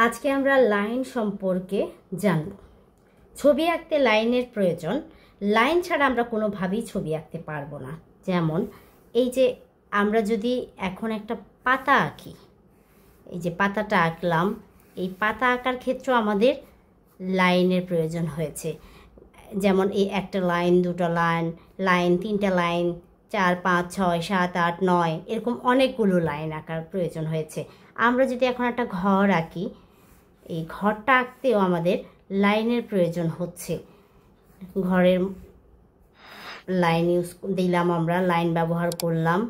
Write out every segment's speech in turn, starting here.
আজকে আমরা লাইন সম্পর্কে জানব। ছবি আঁকতে লাইনের প্রয়োজন। লাইন ছাড়া আমরা কোনোভাবেই ছবি আঁকতে পারবো না। যেমন এই যে আমরা যদি এখন একটা পাতা আঁকি, এই যে পাতাটা আঁকলাম, এই পাতা আঁকার ক্ষেত্রেও আমাদের লাইনের প্রয়োজন হয়েছে। যেমন এই একটা লাইন, দুটো লাইন, তিনটা লাইন, 4, 5, 6, 7, 8, 9 এরকম অনেকগুলো লাইন আঁকার প্রয়োজন হয়েছে। আমরা যদি এখন একটা ঘর আঁকি, এই ঘরটা আঁকতেও আমাদের লাইনের প্রয়োজন হচ্ছে। ঘরের লাইন ইউজ দিলাম, আমরা লাইন ব্যবহার করলাম।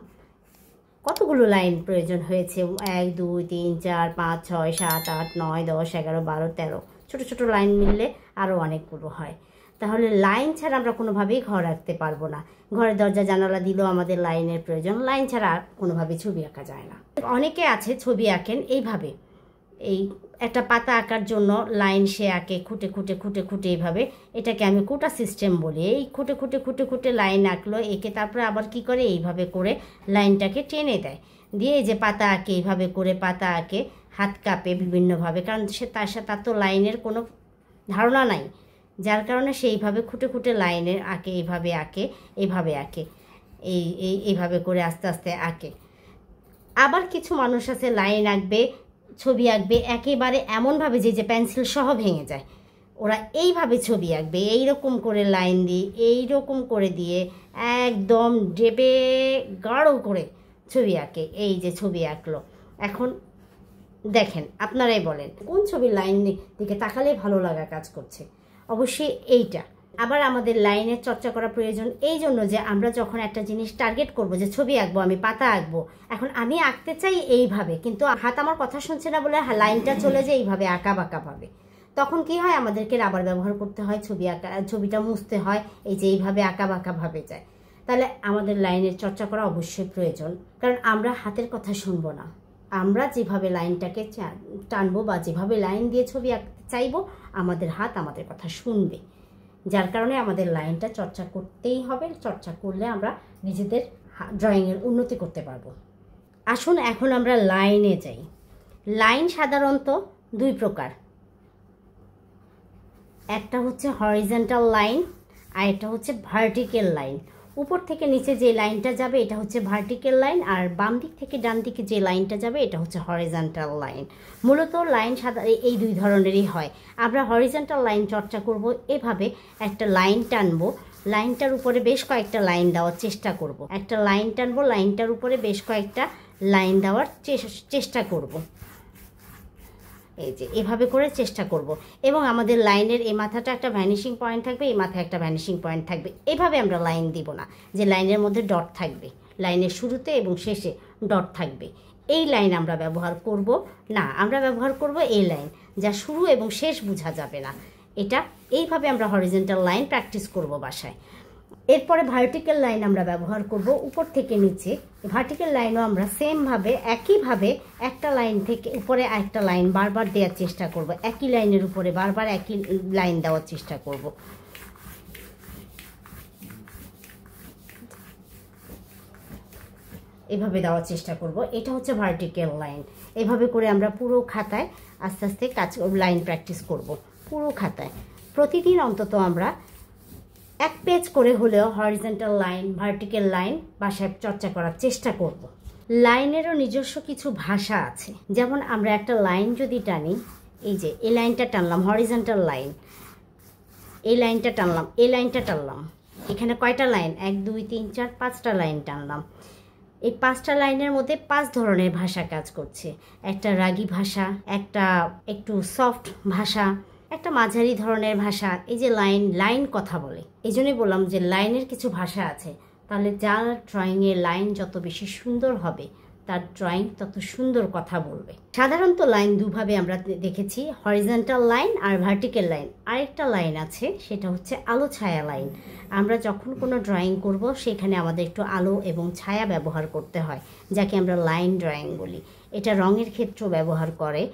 কতগুলো লাইন প্রয়োজন হয়েছে? 1, 2, 3, 4, 5, 6, 7, 8, 9, 10, 11, 12, 13 ছোটো ছোটো লাইন মিললে আরও অনেকগুলো হয়। তাহলে লাইন ছাড়া আমরা কোনোভাবেই ঘর আঁকতে পারবো না। ঘরের দরজা জানালা দিলেও আমাদের লাইনের প্রয়োজন। লাইন ছাড়া কোনোভাবেই ছবি আঁকা যায় না। অনেকে আছে ছবি আঁকেন এইভাবে, এই একটা পাতা আঁকার জন্য লাইন সে আঁকে খুঁটে খুঁটে খুঁটে খুঁটে এইভাবে। এটাকে আমি কোটা সিস্টেম বলি। এই খুঁটে খুঁটে খুঁটে খুঁটে লাইন আঁকলো, এঁকে তারপরে আবার কি করে এইভাবে করে লাইনটাকে টেনে দেয়, দিয়ে এই যে পাতা আঁকে এইভাবে করে পাতা আঁকে, হাত কাঁপে বিভিন্নভাবে, কারণ সে তার তো লাইনের কোনো ধারণা নাই, যার কারণে সেইভাবে খুঁটে খুঁটে লাইনের আঁকে, এইভাবে আঁকে, এইভাবে আঁকে, এইভাবে করে আস্তে আস্তে আঁকে। আবার কিছু মানুষ আছে লাইন আঁকবে, ছবি আঁকবে একেবারে এমনভাবে যে পেন্সিল সহ ভেঙে যায়। ওরা এইভাবে ছবি আঁকবে, এইরকম করে লাইন দিয়ে, এইরকম করে দিয়ে একদম ডেবে গাঢ় করে ছবি আঁকে। এই যে ছবি আঁকলো। এখন দেখেন, আপনারাই বলেন কোন ছবির লাইন দিকে তাকালে ভালো লাগা কাজ করছে? অবশ্যই এইটা। আবার আমাদের লাইনের চর্চা করা প্রয়োজন এই জন্য যে আমরা যখন একটা জিনিস টার্গেট করব, যে ছবি আঁকবো, আমি পাতা আঁকবো, এখন আমি আঁকতে চাই এইভাবে, কিন্তু হাত আমার কথা শুনছে না বলে লাইনটা চলে যায় এইভাবে আঁকা বাঁকাভাবে, তখন কি হয়? আমাদেরকে রাবার ব্যবহার করতে হয়, ছবিটা মুছতে হয়, এই যে এইভাবে আঁকা বাঁকাভাবে যায়। তাহলে আমাদের লাইনের চর্চা করা অবশ্যই প্রয়োজন, কারণ আমরা হাতের কথা শুনবো না। আমরা যেভাবে লাইনটাকে টানবো বা যেভাবে লাইন দিয়ে ছবি আঁকতে চাইবো, আমাদের হাত আমাদের কথা শুনবে। যার কারণে আমাদের লাইনটা চর্চা করতেই হবে। চর্চা করলে আমরা নিজেদের ড্রয়িংয়ের উন্নতি করতে পারবো। আসুন এখন আমরা লাইনে যাই। লাইন সাধারণত 2 প্রকার। একটা হচ্ছে হরিজন্টাল লাইন, আর একটা হচ্ছে ভার্টিক্যাল লাইন। উপর থেকে নিচে যে লাইনটা যাবে এটা হচ্ছে ভার্টিক্যাল লাইন, আর বাম দিক থেকে ডান দিকে যে লাইনটা যাবে এটা হচ্ছে হরিজন্টাল লাইন। মূলত লাইন এই 2 ধরনেরই হয়। আমরা হরিজন্টাল লাইন চর্চা করব এভাবে, একটা লাইন টানবো, লাইনটার উপরে বেশ কয়েকটা লাইন দেওয়ার চেষ্টা করব। একটা লাইন টানবো, লাইনটার উপরে বেশ কয়েকটা লাইন দেওয়ার চেষ্টা করব। এই যে এভাবে করে চেষ্টা করব, এবং আমাদের লাইনের এই মাথাটা একটা ভ্যানিশিং পয়েন্ট থাকবে, এই মাথায় একটা ভ্যানিশিং পয়েন্ট থাকবে। এভাবে আমরা লাইন দিব না যে লাইনের মধ্যে ডট থাকবে, লাইনের শুরুতে এবং শেষে ডট থাকবে। এই লাইন আমরা ব্যবহার করব না। আমরা ব্যবহার করব এই লাইন যা শুরু এবং শেষ বোঝা যাবে না। এটা এইভাবে আমরা হরিজন্টাল লাইন প্র্যাকটিস করব বাসায়। এরপরে ভার্টিক্যাল লাইন আমরা ব্যবহার করব উপর থেকে নিচে। ভার্টিক্যাল লাইনও আমরা সেমভাবে একইভাবে একটা লাইন থেকে উপরে একটা লাইন বারবার দেওয়ার চেষ্টা করব, একই লাইনের উপরে বারবার একই লাইন দেওয়ার চেষ্টা করব। এভাবে দেওয়ার চেষ্টা করব। এটা হচ্ছে ভার্টিক্যাল লাইন। এভাবে করে আমরা পুরো খাতায় আস্তে আস্তে লাইন প্র্যাকটিস করব। পুরো খাতায় প্রতিদিন অন্তত আমরা 1 পেজ করে হলেও হরিজন্টাল লাইন, ভার্টিক্যাল লাইন বাসায় চর্চা করার চেষ্টা করব। লাইনেরও নিজস্ব কিছু ভাষা আছে। যেমন আমরা একটা লাইন যদি টানি, এই যে এই লাইনটা টানলাম হরিজন্টাল লাইন, এই লাইনটা টানলাম, এই লাইনটা টানলাম, এখানে কয়টা লাইন? 1, 2, 3, 4, 5টা লাইন টানলাম। এই 5টা লাইনের মধ্যে 5 ধরনের ভাষা কাজ করছে। একটা রাগী ভাষা, একটা একটু সফট ভাষা, একটা মাঝারি ধরনের ভাষা। এই যে লাইন কথা বলে, এই জন্যই বললাম যে লাইনের কিছু ভাষা আছে। তাহলে যার ড্রয়িংয়ের লাইন যত বেশি সুন্দর হবে, তার ড্রয়িং তত সুন্দর কথা বলবে। সাধারণত লাইন 2 ভাবে আমরা দেখেছি, হরিজন্টাল লাইন আর ভার্টিক্যাল লাইন। আরেকটা লাইন আছে, সেটা হচ্ছে আলো ছায়া লাইন। আমরা যখন কোনো ড্রয়িং করব সেখানে আমাদের একটু আলো এবং ছায়া ব্যবহার করতে হয়, যাকে আমরা লাইন ড্রয়িং বলি। এটা রঙের ক্ষেত্রেও ব্যবহার করে।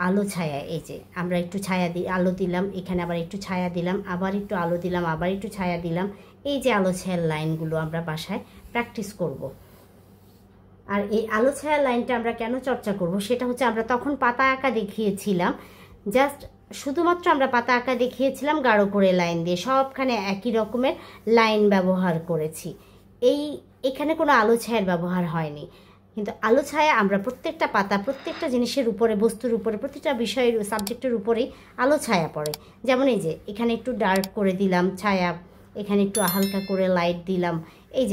আলো ছায়া, এই যে আমরা একটু ছায়া আলো দিলাম, এখানে আবার একটু ছায়া দিলাম, আবার একটু আলো দিলাম, আবার একটু ছায়া দিলাম। এই যে আলো ছায়ার লাইনগুলো আমরা বাসায় প্র্যাকটিস করব। আর এই আলো ছায়া লাইনটা আমরা কেন চর্চা করব সেটা হচ্ছে আমরা তখন পাতা আঁকা দেখিয়েছিলাম, জাস্ট শুধুমাত্র আমরা পাতা আঁকা দেখিয়েছিলাম গাঢ় করে লাইন দিয়ে, সবখানে একই রকমের লাইন ব্যবহার করেছি। এখানে কোনো আলো ছায়ার ব্যবহার হয়নি। কিন্তু আলো ছায়া আমরা প্রত্যেকটা পাতা, প্রত্যেকটা জিনিসের উপরে, বস্তুর উপরে, প্রতিটা বিষয়ের সাবজেক্টের উপরেই আলো ছায়া পড়ে। যেমন এই যে এখানে একটু ডার্ক করে দিলাম ছায়া, এখানে একটু হালকা করে লাইট দিলাম, এই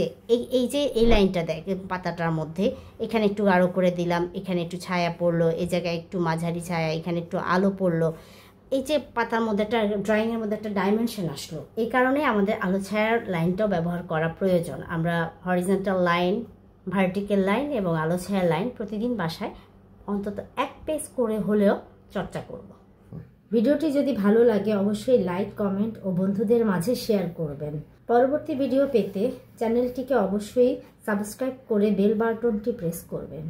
যে এই লাইনটা দেখ পাতাটার মধ্যে, এখানে একটু গাঢ় করে দিলাম, এখানে একটু ছায়া পড়লো, এই জায়গায় একটু মাঝারি ছায়া, এখানে একটু আলো পড়লো। এই যে পাতার মধ্যে একটা, ড্রয়িংয়ের মধ্যে একটা ডাইমেনশন আসলো। এই কারণে আমাদের আলো ছায়ার লাইনটাও ব্যবহার করা প্রয়োজন। আমরা হরিজন্টাল লাইন, ভার্টিক্যাল লাইন এবং আলো ছায়ার লাইন প্রতিদিন বাসায় অন্তত 1 পেজ করে হলেও চর্চা করব। ভিডিওটি যদি ভালো লাগে অবশ্যই লাইক, কমেন্ট ও বন্ধুদের মাঝে শেয়ার করবেন। পরবর্তী ভিডিও পেতে চ্যানেলটিকে অবশ্যই সাবস্ক্রাইব করে বেল বাটনটি প্রেস করবেন।